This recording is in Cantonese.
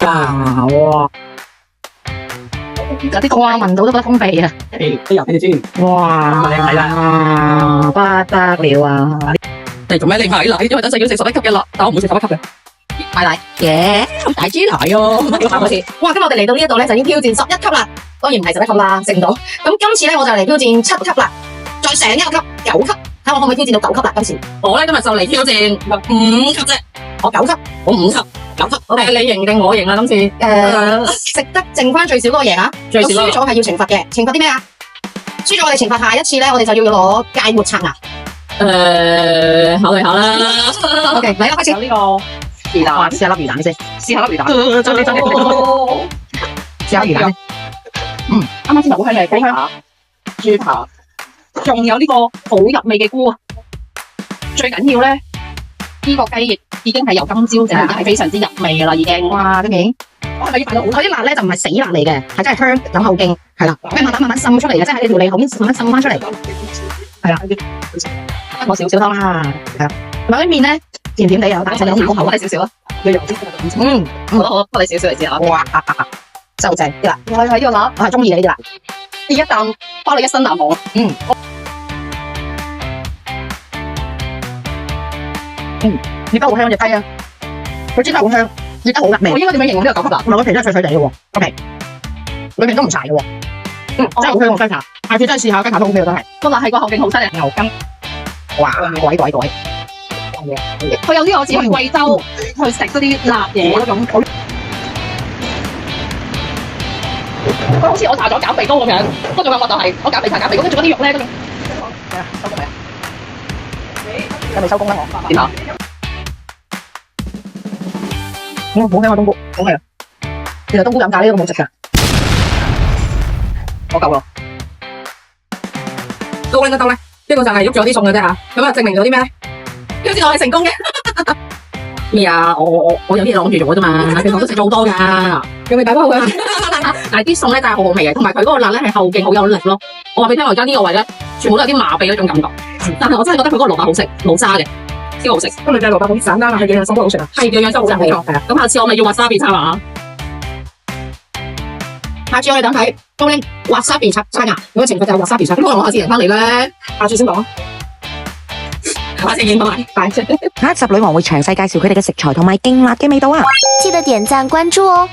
啊！哇！有啲哇，聞到都覺得風味啊！都入俾你先。哇！靚仔啦，不得了啊！你做咩你買奶？因為等陣要食11級嘅啦，但我唔會食11級嘅。買奶耶！咁大支奶啊！要考試。哇！今日我哋嚟到呢一度咧，就已經挑戰11級啦。當然唔係11級啦，食唔到。咁今次咧，我就嚟挑戰7級啦，再上一個級9級，睇我可唔可以挑戰到9級啦？今次我咧今日就嚟挑戰5級啫，我9級，我5級9級。你贏定我贏啊？今次食得剩翻最少嗰個贏啊！最少輸咗係要懲罰嘅，懲罰啲咩啊？輸咗我哋懲罰下一次咧，我哋就要攞芥末刷牙。考慮下啦。OK，嚟啦，開始。有呢個魚蛋，試下粒魚蛋先，試下粒魚蛋。真啲。試下魚蛋。啱啱先好香嘅雞扒、豬扒，仲有呢個好入味嘅菇啊！最緊要咧，呢個雞翼已經係由今朝整，已經係非常之入味噶啦，已經。哇，竟然！我係咪要擺到佢啲辣咧就唔係死辣嚟嘅，係真係香有後勁，係啦，佢慢慢滲出嚟嘅，即係喺你條脷後面慢慢滲翻出嚟，係啦，我少少湯啦，係啦，同埋啲麵咧甜甜地有彈性，有口口，你少少啊，你用先。好，幫你少少嚟試下。哇，真係好正啲辣，我係喺呢個辣，我係中意呢啲辣，呢一啖包你一身難忘。你得好香隻雞啊，佢煎得好香，煎得好入味。我應該點樣形容呢個9級辣？唔係個皮真係脆脆地嘅喎，個皮裏面都唔柴嘅喎，真係好香個雞扒，下次真係試下雞扒都 OK 都係。個辣係個後勁好犀利，牛筋，哇，鬼，佢有啲好似去貴州去食嗰啲辣嘢嗰種，佢好似我搽咗減肥膏咁樣，嗰種感覺就係我減肥搽減肥膏，跟住嗰啲肉咧嗰種。收工未啊？有未收工啦我？點啊？好香啊冬菇，好味啊！其實冬菇飲咖喱都冇食㗎，我夠咯。到咧，呢個就係喐咗啲餸嘅啫嚇，咁啊證明咗啲咩咧？挑戰我係成功嘅。咩啊？我有啲嘢諗住做嘅啫嘛，其實我都食咗好多㗎，有未擺翻好㗎？但係啲餸咧真係好好味嘅，同埋佢嗰個辣咧係後勁好有力咯。我話俾你聽，我而家呢個位咧，全部都有啲麻痹嗰種感覺，但係我真係覺得佢嗰個蘿蔔好食，冇渣嘅，超好食。咁你嘅蘿蔔好簡單啊，係樣樣餸都好食啊。係樣樣真係好食，冇錯。係啊，咁下次我咪要 wasabi 餐嘛。下次我哋等睇高拎 wasabi 刷牙，如果懲罰就係 wasabi 刷，咁可能我下次嚟翻嚟咧，下次先講。下次見，拜。下一集女王會詳細介紹佢哋嘅食材同埋勁辣嘅味道啊！記得點讚關注哦。